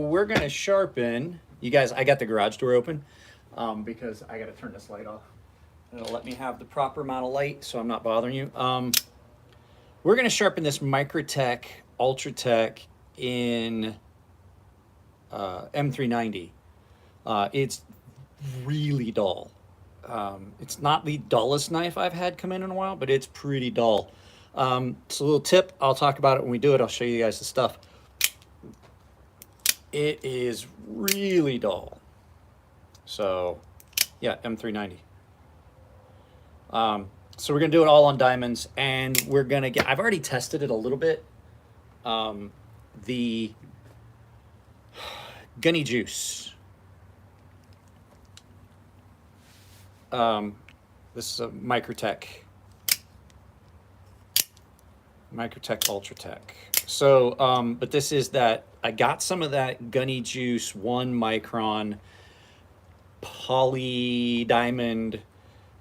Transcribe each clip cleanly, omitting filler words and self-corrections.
we're gonna sharpen. You guys, I got the garage door open because I gotta turn this light off. It'll let me have the proper amount of light, so I'm not bothering you. We're gonna sharpen this Microtech Ultratech in M390. It's really dull. It's not the dullest knife I've had come in a while, but it's pretty dull. It's a little tip. I'll talk about it when we do it. I'll show you guys the stuff. It is really dull. So, yeah, M390. So we're gonna do it all on diamonds, and we're gonna get. I've already tested it a little bit. The Gunny Juice. This is a Microtech Ultratech. So, but this is that, I got some of that Gunny Juice 1 micron poly diamond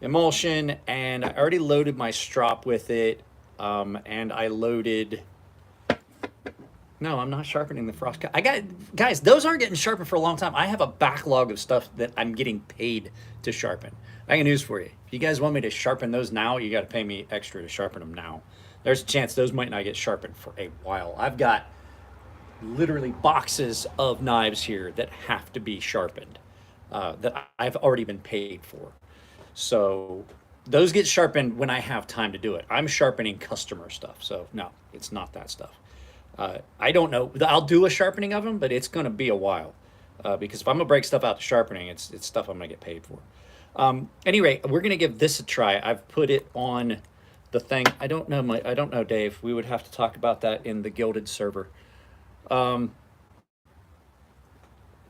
emulsion, and I already loaded my strop with it, and I loaded, no, I'm not sharpening the frost cut. Guys, those aren't getting sharpened for a long time. I have a backlog of stuff that I'm getting paid to sharpen. I got news for you. If you guys want me to sharpen those now, you got to pay me extra to sharpen them now. There's a chance those might not get sharpened for a while. I've got literally boxes of knives here that have to be sharpened, that I've already been paid for. So those get sharpened when I have time to do it. I'm sharpening customer stuff. So no, it's not that stuff. I don't know. I'll do a sharpening of them, but it's going to be a while, because if I'm gonna break stuff out to sharpening, it's stuff I'm gonna get paid for. Anyway, we're gonna give this a try. I've put it on the thing. I don't know, Dave. We would have to talk about that in the Gilded server. We're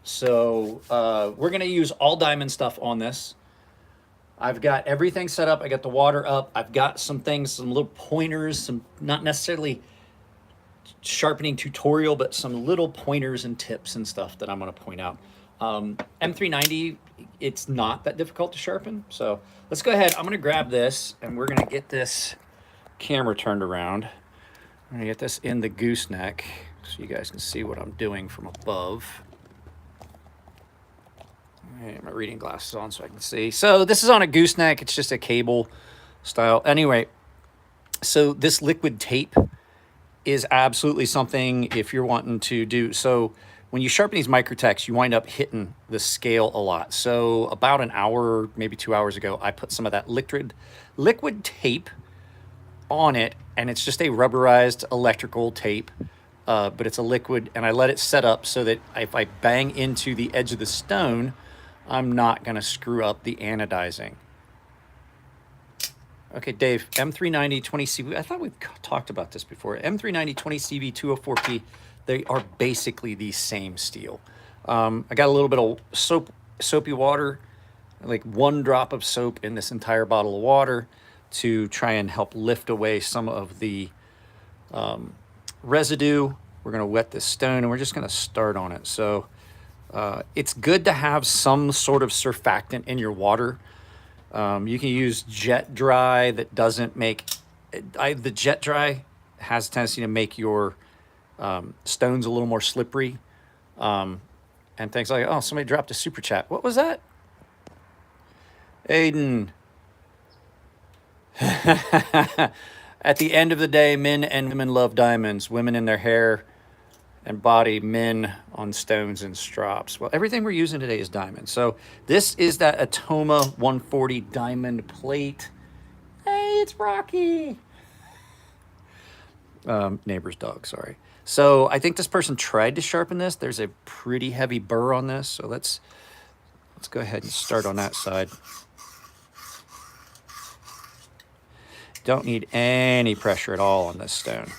gonna use all diamond stuff on this. I've got everything set up. I got the water up. I've got some things, some little pointers, some not necessarily sharpening tutorial, but some little pointers and tips and stuff that I'm going to point out. M390, it's not that difficult to sharpen. So let's go ahead. I'm going to grab this, and we're going to get this camera turned around. I'm going to get this in the gooseneck so you guys can see what I'm doing from above. Right, my reading glasses on so I can see. So this is on a gooseneck. It's just a cable style. Anyway, so this liquid tape is absolutely something if you're wanting to do. So when you sharpen these Microtechs, you wind up hitting the scale a lot. So about an hour, maybe 2 hours ago, I put some of that liquid tape on it, and it's just a rubberized electrical tape, but it's a liquid, and I let it set up so that if I bang into the edge of the stone, I'm not gonna screw up the anodizing. Okay, Dave, M390 20CV, I thought we've talked about this before. M390 20CV 204P, they are basically the same steel. I got a little bit of soapy water, like 1 drop of soap in this entire bottle of water to try and help lift away some of the residue. We're gonna wet this stone, and we're just gonna start on it. So it's good to have some sort of surfactant in your water. You can use jet dry that doesn't make, the jet dry has a tendency to make your stones a little more slippery, and things like, oh, somebody dropped a super chat. What was that? Aiden. At the end of the day, men and women love diamonds. Women in their hair and body, men on stones and strops. Well, everything we're using today is diamond. So this is that Atoma 140 diamond plate. Hey, it's Rocky. Neighbor's dog, sorry. So I think this person tried to sharpen this. There's a pretty heavy burr on this. So let's go ahead and start on that side. Don't need any pressure at all on this stone.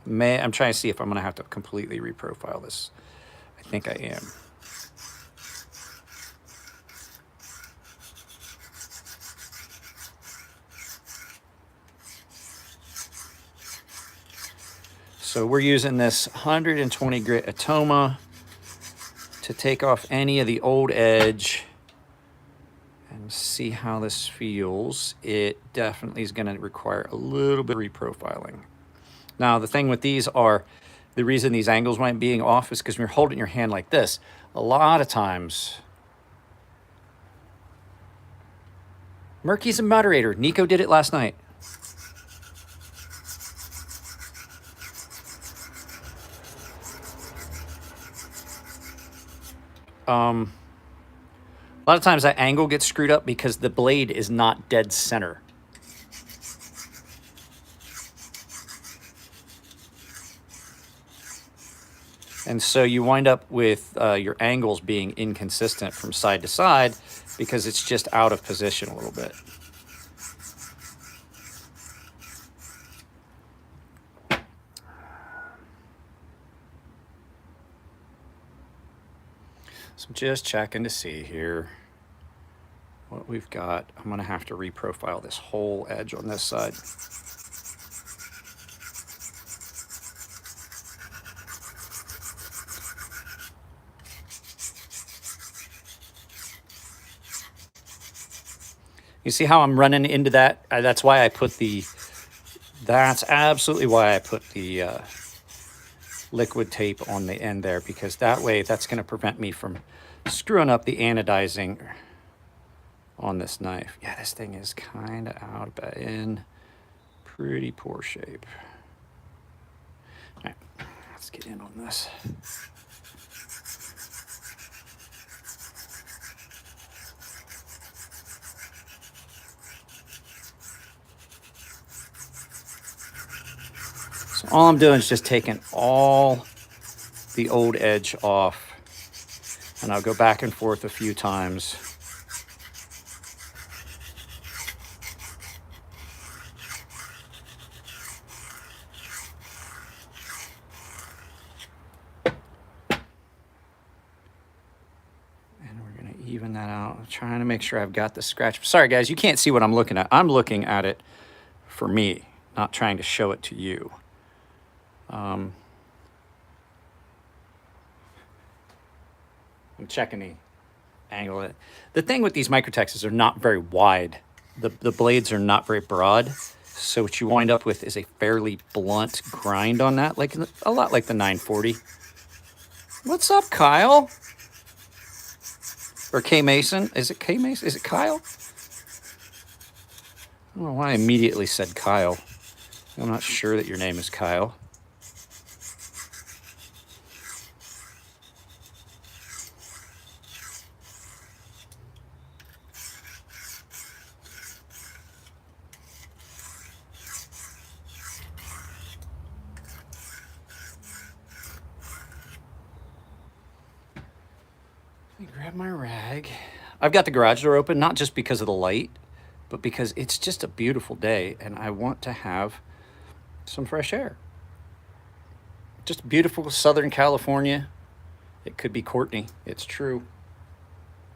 I'm trying to see if I'm going to have to completely reprofile this. I think I am. So we're using this 120 grit Atoma to take off any of the old edge and see how this feels. It definitely is going to require a little bit of reprofiling. Now, the thing with these are the reason these angles might be off is because when you're holding your hand like this, a lot of times. Murky's a moderator. Nico did it last night. A lot of times that angle gets screwed up because the blade is not dead center. And so you wind up with your angles being inconsistent from side to side because it's just out of position a little bit. So I'm just checking to see here what we've got. I'm going to have to reprofile this whole edge on this side. You see how I'm running into that? That's why I put the, that's absolutely why I put the liquid tape on the end there, because that way that's going to prevent me from screwing up the anodizing on this knife. Yeah, this thing is kind of out, but in pretty poor shape. All right, let's get in on this. So all I'm doing is just taking all the old edge off, and I'll go back and forth a few times. And we're going to even that out. I'm trying to make sure I've got the scratch. Sorry, guys, you can't see what I'm looking at. I'm looking at it for me, not trying to show it to you. I'm checking the angle. The thing with these Microtex is they're not very wide. The blades are not very broad. So what you wind up with is a fairly blunt grind on that, like a lot like the 940. What's up, Kyle? Or K Mason? Is it K Mason? Is it Kyle? I don't know why I immediately said Kyle. I'm not sure that your name is Kyle. Grab my rag. I've got the garage door open, not just because of the light, but because it's just a beautiful day and I want to have some fresh air. Just beautiful Southern California. It could be Courtney. It's true.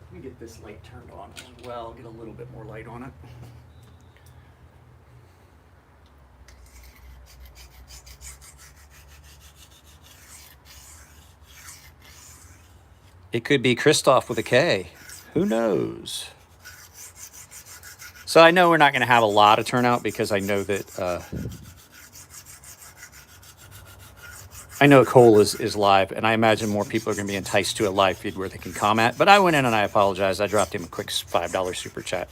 Let me get this light turned on as well, get a little bit more light on it. It could be Christoph with a K. Who knows? So I know we're not going to have a lot of turnout because I know that I know Cole is live, and I imagine more people are going to be enticed to a live feed where they can comment. But I went in and I apologized. I dropped him a quick $5 super chat,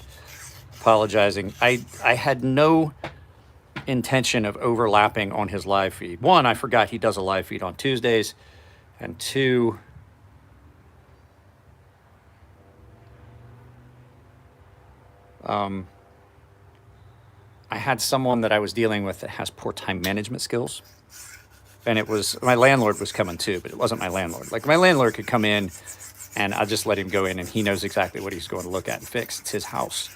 apologizing. I had no intention of overlapping on his live feed. One, I forgot he does a live feed on Tuesdays, and two, I had someone that I was dealing with that has poor time management skills. And it was, my landlord was coming too, but it wasn't my landlord. Like my landlord could come in and I'll just let him go in and he knows exactly what he's going to look at and fix. It's his house.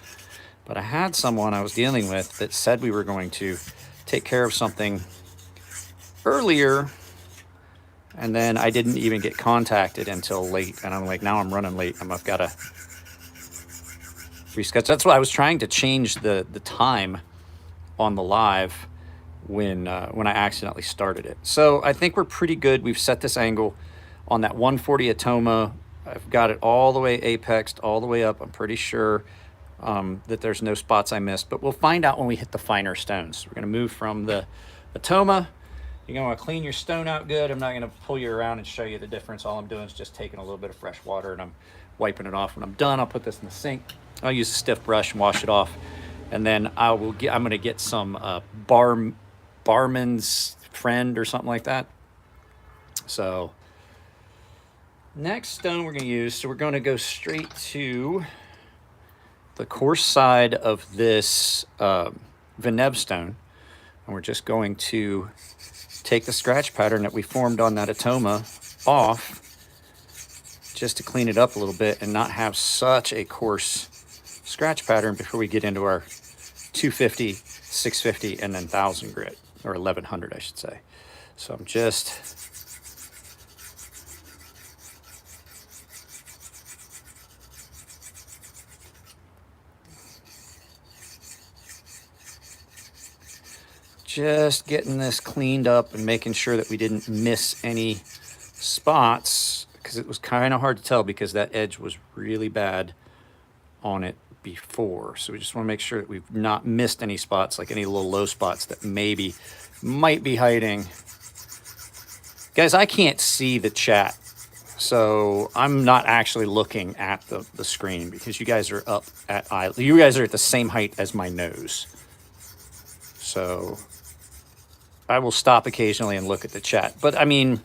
But I had someone I was dealing with that said we were going to take care of something earlier. And then I didn't even get contacted until late. And I'm like, now I'm running late. I've got to reschedule. That's why I was trying to change the time on the live when I accidentally started it. So I think we're pretty good. We've set this angle on that 140 Atoma. I've got it all the way apexed, all the way up. I'm pretty sure that there's no spots I missed, but we'll find out when we hit the finer stones. We're going to move from the Atoma You're going to clean your stone out good. I'm not going to pull you around and show you the difference. All I'm doing is just taking a little bit of fresh water and I'm wiping it off. When I'm done, I'll put this in the sink. I'll use a stiff brush and wash it off. And then I'm going to get some barman's friend or something like that. So next stone we're going to use, so we're going to go straight to the coarse side of this Veneb stone. And we're just going to take the scratch pattern that we formed on that Atoma off just to clean it up a little bit and not have such a coarse scratch pattern before we get into our 250, 650, and then 1000 grit, or 1100, I should say. So I'm just getting this cleaned up and making sure that we didn't miss any spots, because it was kind of hard to tell because that edge was really bad on it before. So we just want to make sure that we've not missed any spots, like any little low spots that maybe might be hiding. Guys, I can't see the chat, so I'm not actually looking at the screen because you guys are up at eye. You guys are at the same height as my nose. So I will stop occasionally and look at the chat. But I mean,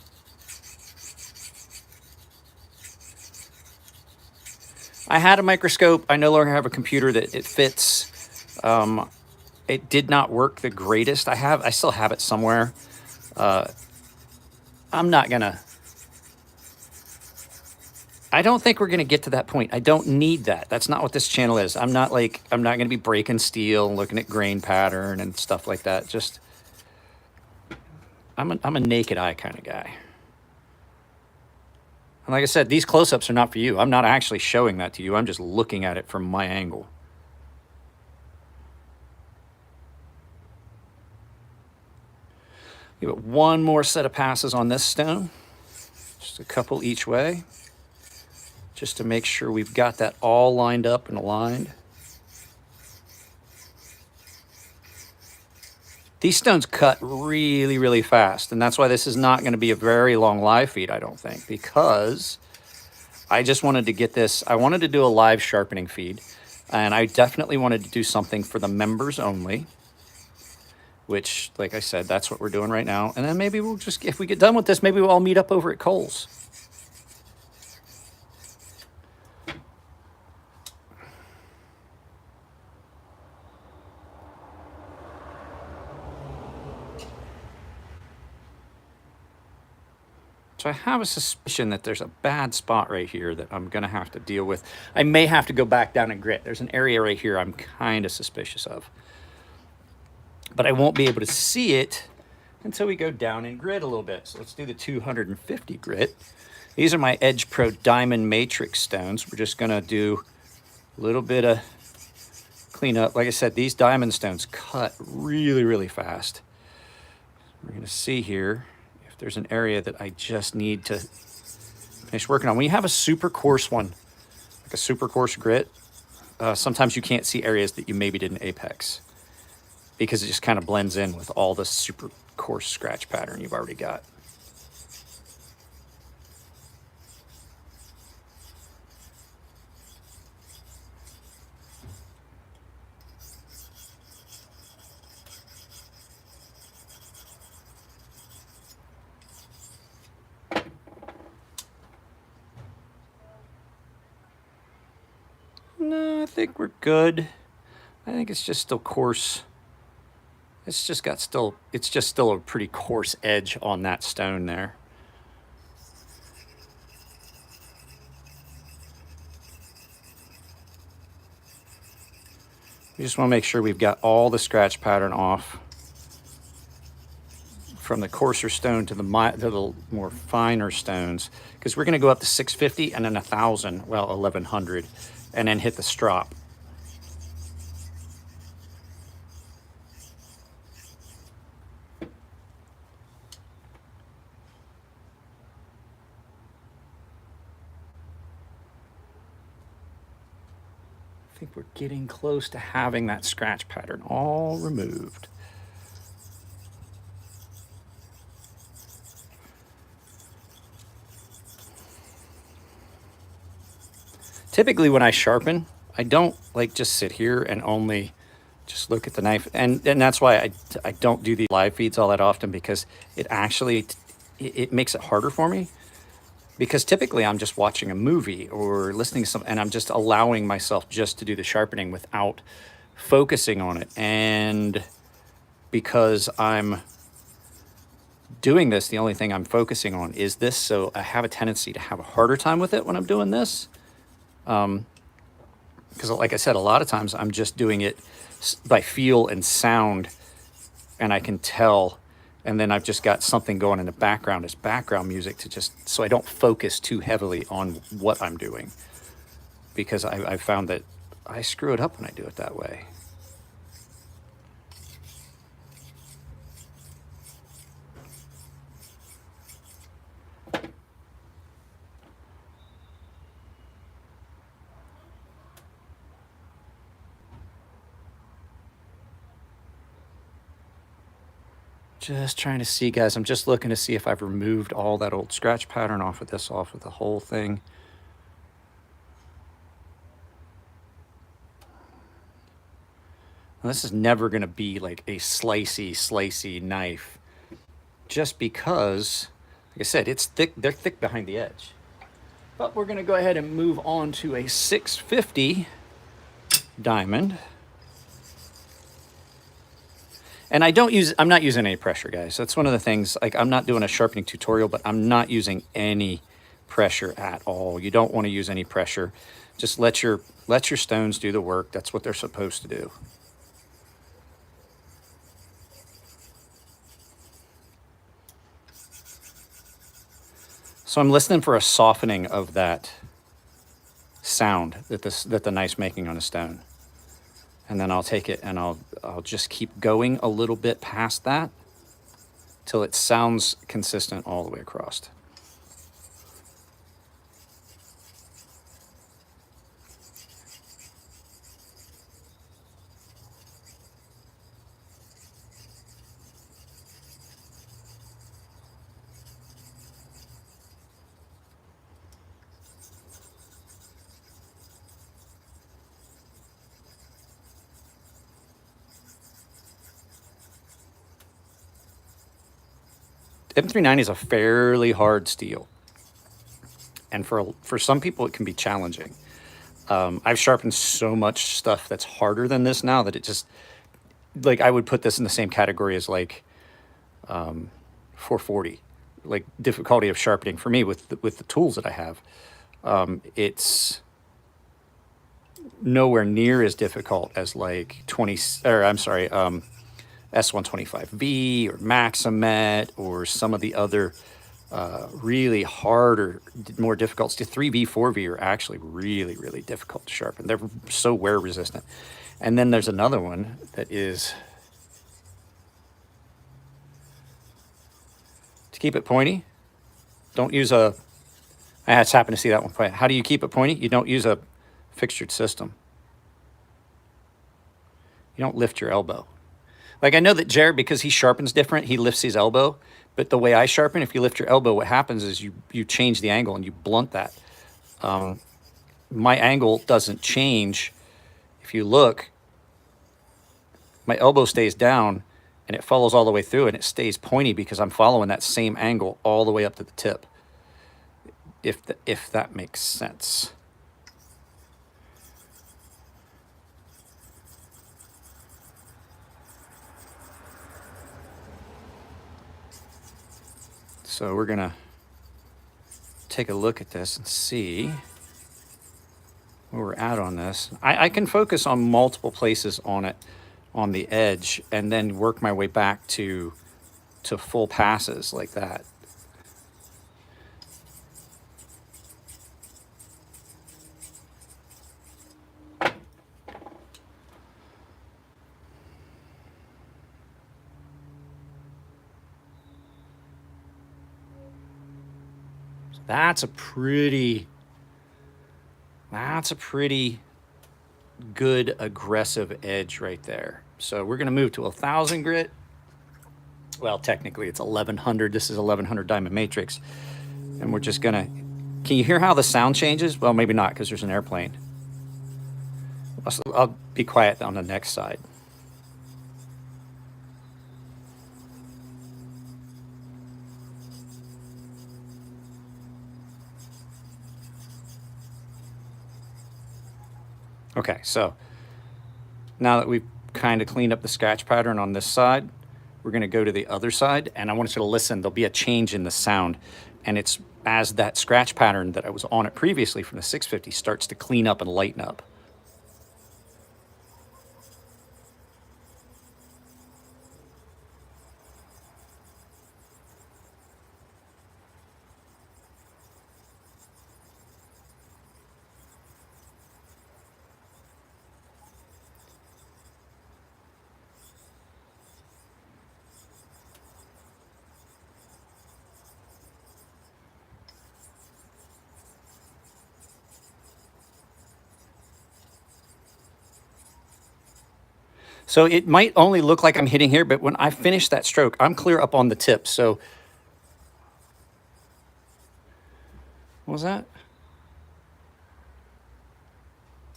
I had a microscope. I no longer have a computer that it fits. It did not work the greatest. I still have it somewhere. I'm not gonna. I don't think we're gonna get to that point. I don't need that. That's not what this channel is. I'm not gonna be breaking steel and looking at grain pattern and stuff like that. Just, I'm a naked eye kind of guy. And like I said, these close-ups are not for you. I'm not actually showing that to you. I'm just looking at it from my angle. Give it one more set of passes on this stone. Just a couple each way. Just to make sure we've got that all lined up and aligned. These stones cut really, really fast, and that's why this is not going to be a very long live feed, I don't think, because I just wanted to get this. I wanted to do a live sharpening feed, and I definitely wanted to do something for the members only, which, like I said, that's what we're doing right now. And then maybe we'll just, if we get done with this, maybe we'll all meet up over at Kohl's. So I have a suspicion that there's a bad spot right here that I'm going to have to deal with. I may have to go back down and grit. There's an area right here I'm kind of suspicious of. But I won't be able to see it until we go down and grit a little bit. So let's do the 250 grit. These are my Edge Pro Diamond Matrix stones. We're just going to do a little bit of cleanup. Like I said, these diamond stones cut really, really fast. We're going to see here if there's an area that I just need to finish working on. When you have a super coarse one, like a super coarse grit, sometimes you can't see areas that you maybe didn't apex because it just kind of blends in with all the super coarse scratch pattern you've already got. No, I think we're good. I think it's just still coarse. It's just still a pretty coarse edge on that stone there. We just want to make sure we've got all the scratch pattern off from the coarser stone to the more finer stones, because we're going to go up to 650 and then 1000, well, 1100, and then hit the strop. I think we're getting close to having that scratch pattern all removed. typically when I sharpen, I don't like just sit here and only just look at the knife. And that's why I don't do the live feeds all that often, because it actually, it makes it harder for me. Because typically I'm just watching a movie or listening to something, and I'm just allowing myself just to do the sharpening without focusing on it. And because I'm doing this, the only thing I'm focusing on is this. So I have a tendency to have a harder time with it when I'm doing this. Because like I said, a lot of times I'm just doing it by feel and sound, and I can tell, and then I've just got something going in the background as background music to just, so I don't focus too heavily on what I'm doing, because I found that I screw it up when I do it that way. Just trying to see, guys, I'm just looking to see if I've removed all that old scratch pattern off of this, off of the whole thing. Now, this is never going to be like a slicey knife, just because, like I said, it's thick. They're thick behind the edge. But we're going to go ahead and move on to a 650 diamond. And I'm not using any pressure, guys. That's one of the things, like, I'm not doing a sharpening tutorial, but I'm not using any pressure at all. You don't want to use any pressure. Just let your stones do the work. That's what they're supposed to do. So I'm listening for a softening of that sound that the knife's making on a stone. And then I'll take it and I'll just keep going a little bit past that till it sounds consistent all the way across. M390 is a fairly hard steel, and for some people it can be challenging. I've sharpened so much stuff that's harder than this now that it just, like, I would put this in the same category as like 440, like difficulty of sharpening for me with the tools that I have. It's nowhere near as difficult as like S125V or Maximet or some of the other really hard or more difficult. The 3V, 4V are actually really, really difficult to sharpen. They're so wear resistant. And then there's another one that is, to keep it pointy, don't use a, I just happened to see that one point. How do you keep it pointy? You don't use a fixtured system. You don't lift your elbow. Like, I know that Jared, because he sharpens different, he lifts his elbow. But the way I sharpen, if you lift your elbow, what happens is you change the angle and you blunt that. My angle doesn't change. If you look, my elbow stays down and it follows all the way through, and it stays pointy because I'm following that same angle all the way up to the tip. If that makes sense. So we're gonna take a look at this and see where we're at on this. I can focus on multiple places on it, on the edge, and then work my way back to full passes like that. That's a pretty good aggressive edge right there. So we're going to move to 1,000 grit. Well, technically it's 1,100. This is 1,100 diamond matrix. And we're just going to Can you hear how the sound changes? Well, maybe not because there's an airplane. I'll be quiet on the next side. Okay, so now that we've kind of cleaned up the scratch pattern on this side, we're going to go to the other side, and I want you to listen. There'll be a change in the sound, and it's as that scratch pattern that I was on it previously from the 650 starts to clean up and lighten up. So it might only look like I'm hitting here, but when I finish that stroke, I'm clear up on the tip. So what was that?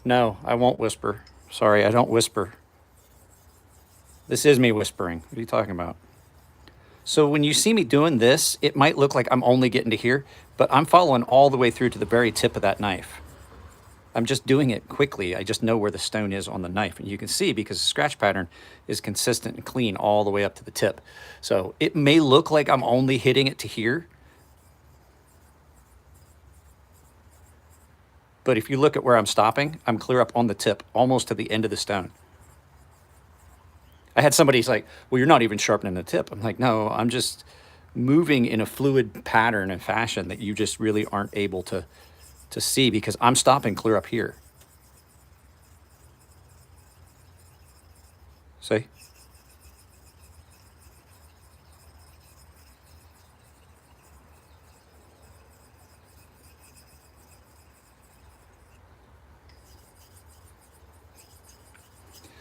No, I won't whisper. Sorry, I don't whisper. This is me whispering. What are you talking about? So when you see me doing this, it might look like I'm only getting to here, but I'm following all the way through to the very tip of that knife. I'm just doing it quickly. I just know where the stone is on the knife. And you can see because the scratch pattern is consistent and clean all the way up to the tip. So it may look like I'm only hitting it to here. But if you look at where I'm stopping, I'm clear up on the tip, almost to the end of the stone. I had somebody's like, well, you're not even sharpening the tip. I'm like, no, I'm just moving in a fluid pattern and fashion that you just really aren't able to see because I'm stopping clear up here. See?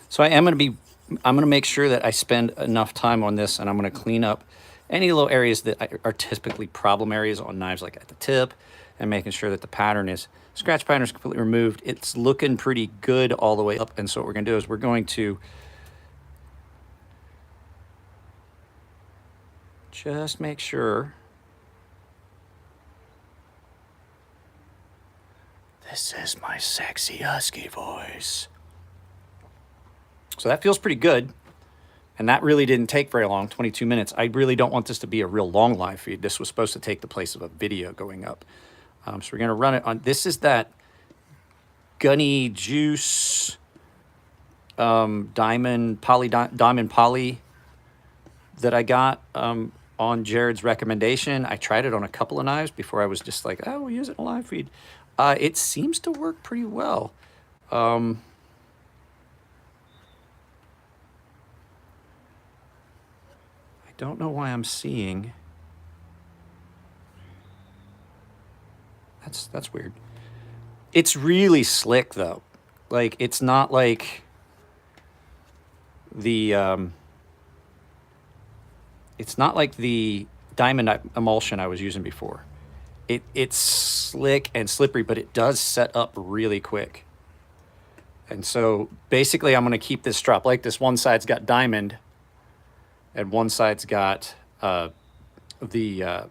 So I'm going to make sure that I spend enough time on this, and I'm going to clean up any little areas that are typically problem areas on knives, like at the tip, and making sure that the pattern is, scratch pattern is completely removed. It's looking pretty good all the way up. And so what we're going to do is we're going to just make sure this is my sexy husky voice. So that feels pretty good. And that really didn't take very long, 22 minutes. I really don't want this to be a real long live feed. This was supposed to take the place of a video going up. So we're going to run it on, this is that Gunny Juice Diamond Poly that I got on Jared's recommendation. I tried it on a couple of knives before I was just like, oh, we'll use it in a live feed. It seems to work pretty well. I don't know why I'm seeing. That's weird. It's really slick though. Like it's not like the diamond emulsion I was using before. It's slick and slippery, but it does set up really quick. And so basically I'm going to keep this strap like this. One side's got diamond and one side's got the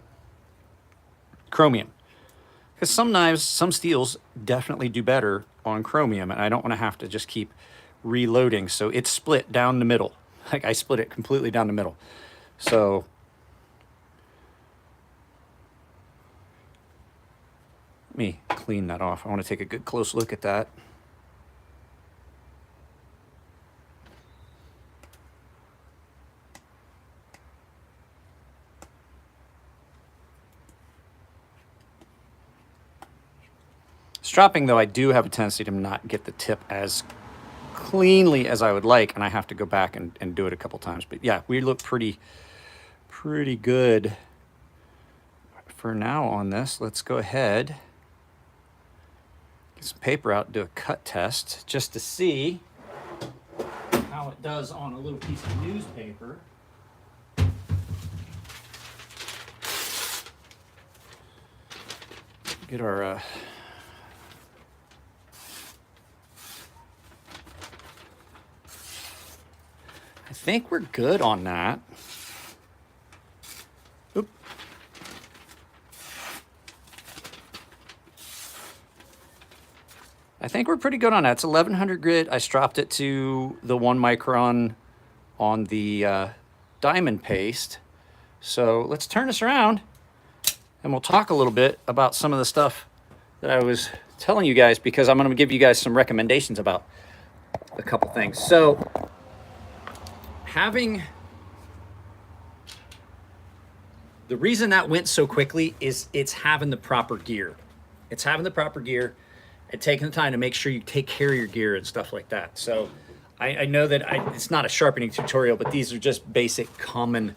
chromium. Because some knives, some steels definitely do better on chromium, and I don't want to have to just keep reloading. So it's split down the middle. Like I split it completely down the middle. So let me clean that off. I want to take a good close look at that. Stropping, though, I do have a tendency to not get the tip as cleanly as I would like, and I have to go back and do it a couple times. But yeah, we look pretty good for now on this. Let's go ahead, get some paper out, do a cut test just to see how it does on a little piece of newspaper. get our I think we're good on that. Oop. I think we're pretty good on that. It's 1100 grit. I stropped it to the 1 micron on the diamond paste. So let's turn this around and we'll talk a little bit about some of the stuff that I was telling you guys, because I'm going to give you guys some recommendations about a couple things. So the reason that went so quickly is it's having the proper gear. It's having the proper gear and taking the time to make sure you take care of your gear and stuff like that. So I know that it's not a sharpening tutorial, but these are just basic common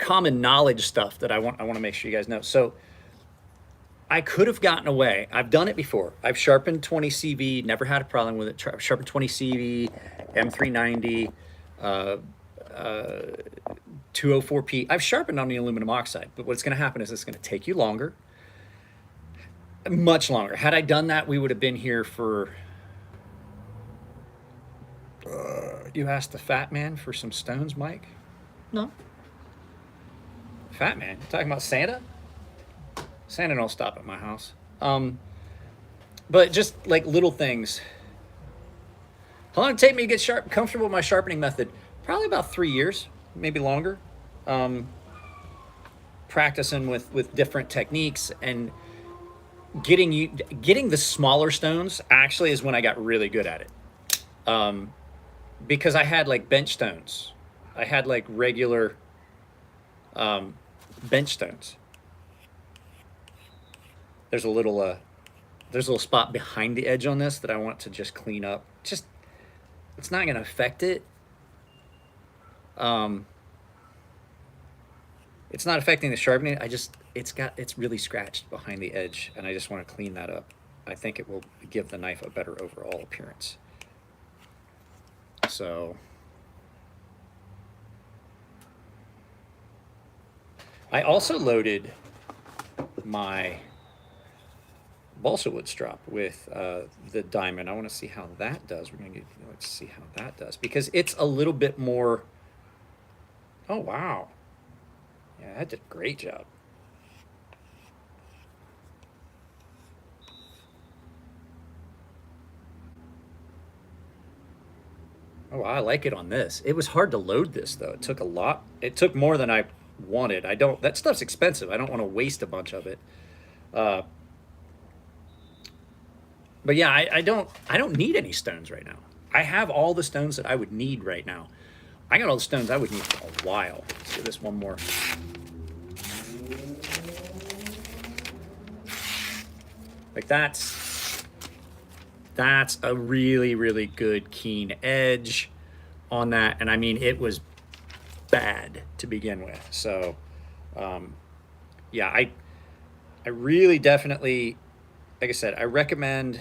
knowledge stuff that I want to make sure you guys know. So I could have gotten away. I've done it before. I've sharpened 20 CV, never had a problem with it. I've sharpened 20 CV, M390, 204P. I've sharpened on the aluminum oxide, but what's going to happen is it's going to take you longer, much longer. Had I done that, we would have been here for... you asked the fat man for some stones, Mike? No. Fat man? You talking about Santa? Santa don't stop at my house. But just like little things. How long did it take me to get comfortable with my sharpening method? Probably about 3 years, maybe longer. Practicing with different techniques and getting the smaller stones actually is when I got really good at it. Because I had like bench stones. I had like regular bench stones. There's a little spot behind the edge on this that I want to just clean up. Just, it's not going to affect it. It's not affecting the sharpening. It's really scratched behind the edge, and I just want to clean that up. I think it will give the knife a better overall appearance. So I also loaded my balsa wood strop with the diamond. I want to see how that does. Let's see how that does, because it's a little bit more. Oh wow, yeah, that did a great job. Oh, I like it on this. It was hard to load this though. It took a lot. It took more than I wanted. That stuff's expensive. I don't want to waste a bunch of it. But yeah, I don't need any stones right now. I have all the stones that I would need right now. I got all the stones I would need for a while. Let's do this one more. Like that's a really, really good keen edge on that. And I mean, it was bad to begin with. So yeah, I really definitely, like I said, I recommend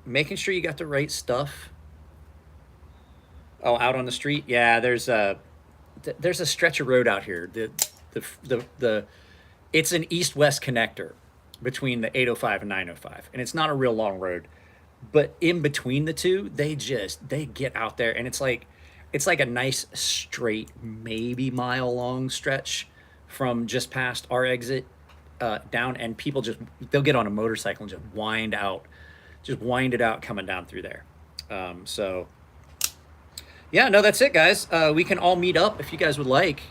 making sure you got the right stuff. Oh, out on the street? Yeah, there's a stretch of road out here. It's an east-west connector between the 805 and 905, and it's not a real long road. But in between the two, they get out there, and it's like a nice straight, maybe mile-long stretch from just past our exit down, and people they'll get on a motorcycle and just wind it out coming down through there. So yeah, no, that's it, guys. We can all meet up if you guys would like.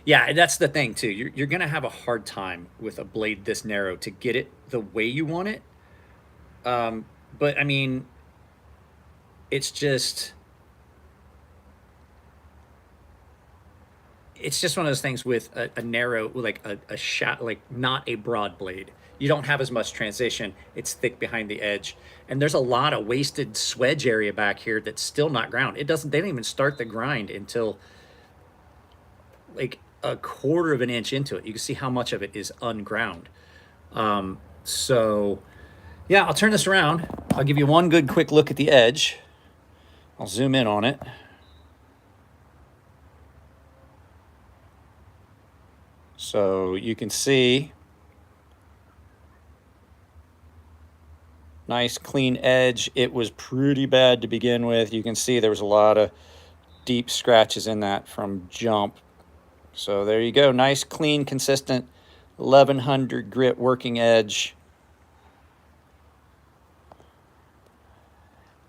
Yeah, that's the thing too. You're gonna have a hard time with a blade this narrow to get it the way you want it. But I mean, it's just one of those things with a narrow, like a shot, like not a broad blade. You don't have as much transition. It's thick behind the edge. And there's a lot of wasted swedge area back here that's still not ground. They don't even start the grind until like a quarter of an inch into it. You can see how much of it is unground. So yeah, I'll turn this around. I'll give you one good quick look at the edge. I'll zoom in on it. So you can see nice clean edge. It was pretty bad to begin with. You can see there was a lot of deep scratches in that from jump. So there you go. Nice, clean, consistent 1100 grit working edge.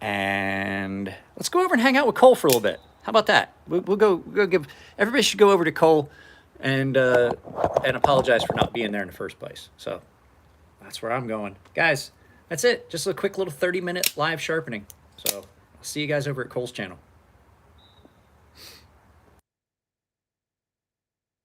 And let's go over and hang out with Cole for a little bit. How about that? We'll go give, everybody should go over to Cole and apologize for not being there in the first place. So that's where I'm going. Guys, that's it. Just a quick little 30-minute live sharpening. So I'll see you guys over at Cole's channel.